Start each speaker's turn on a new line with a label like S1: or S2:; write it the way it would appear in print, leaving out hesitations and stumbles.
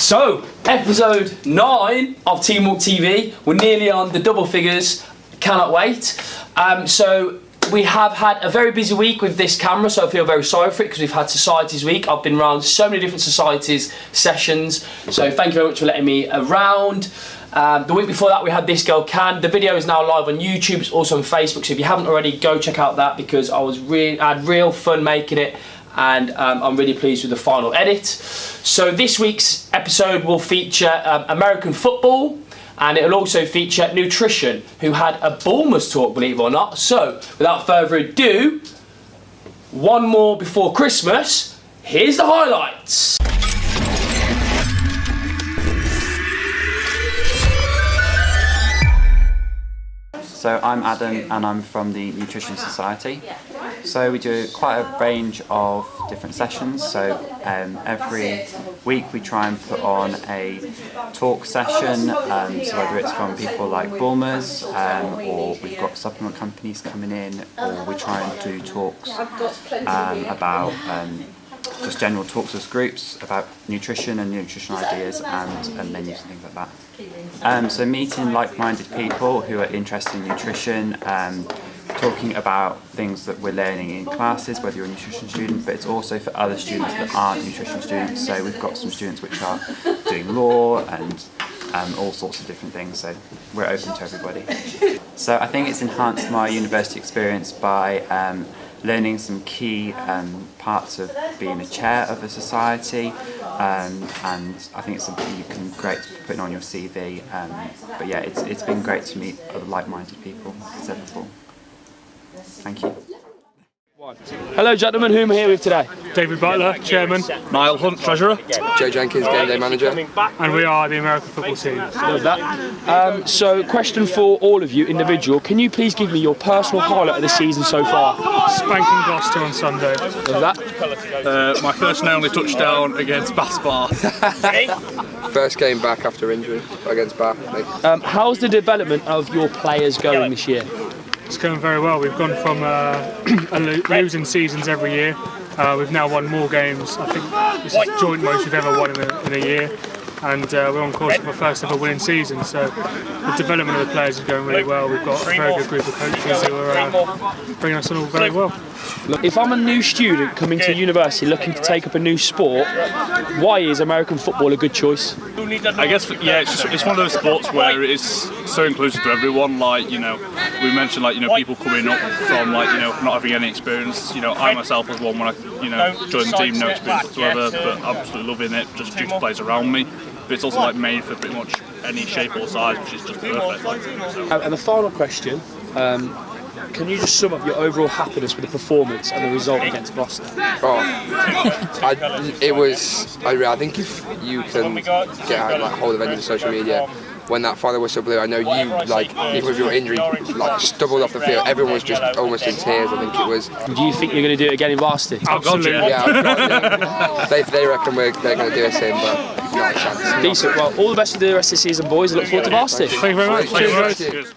S1: So, episode 9 of Teamwork TV. We're nearly on the double figures. Cannot wait. So, we have had a very busy week with this camera, so I feel very sorry for it because we've had Societies Week. I've been around so many different societies sessions, so thank you very much for letting me around. The week before that we had This Girl Can. The video is now live on YouTube, it's also on Facebook, so if you haven't already, go check out that because I had real fun making it, and I'm really pleased with the final edit. So this week's episode will feature American football, and it'll also feature nutrition, who had a Bulmers talk, believe it or not. So, without further ado, one more before Christmas, here's the highlights.
S2: So I'm Adam and I'm from the Nutrition Society. So we do quite a range of different sessions. So every week we try and put on a talk session, so whether it's from people like Bulmers, or we've got supplement companies coming in, or we try and do talks about just general talks as groups about nutrition and nutritional ideas and menus and things like that. So meeting like-minded people who are interested in nutrition, talking about things that we're learning in classes, whether you're a nutrition student, but it's also for other students that aren't nutrition students. So we've got some students which are doing law and all sorts of different things, so we're open to everybody. So I think it's enhanced my university experience by learning some key parts of being a chair of a society, and I think it's something you can great putting on your CV. But yeah, it's been great to meet other like-minded people, as I said before. Thank you.
S1: Hello gentlemen, who am I here with today?
S3: David Butler, Chairman.
S4: Niall Hunt, Treasurer.
S5: Joe Jenkins, Game Day Manager.
S3: And we are the American football team.
S1: Love that. So, question for all of you, individual. Can you please give me your personal highlight of the season so far?
S3: Spanking Gloucester on Sunday.
S1: Love that.
S4: My first and only touchdown against Bath Bar.
S5: First game back after injury against Bath.
S1: How's the development of your players going this year?
S3: It's going very well. We've gone from losing seasons every year. We've now won more games. I think this is the joint most we've ever won in a year. And we're on course for our first ever winning season. So the development of the players is going really well. We've got a very good group of coaches who are bringing us on all very well.
S1: Look, if I'm a new student coming to university looking to take up a new sport, why is American football a good choice?
S4: I guess, yeah, it's one of those sports where it is so inclusive to everyone. Like, you know, we mentioned, like, you know, people coming up from, like, you know, not having any experience. You know, I myself was one when I, you know, joined the team, no experience whatsoever, but absolutely loving it, just due to players around me. But it's also, like, made for pretty much any shape or size, which is just perfect. Like, so.
S1: And the final question, can you just sum up your overall happiness with the performance and the result against Gloucester?
S5: I think if you can get like hold of any of the social media, when that final whistle blew, I know you, like, even with your injury, like, stumbled off the field. Everyone was just almost in tears, I think it was.
S1: Do you think you're going to do it again in varsity?
S3: Absolutely.
S5: Yeah, they reckon they're going to do us in, but not a chance.
S1: Decent. Well, all the best for the rest of the season, boys. I look forward to varsity.
S3: Thank you very much.
S5: Cheers.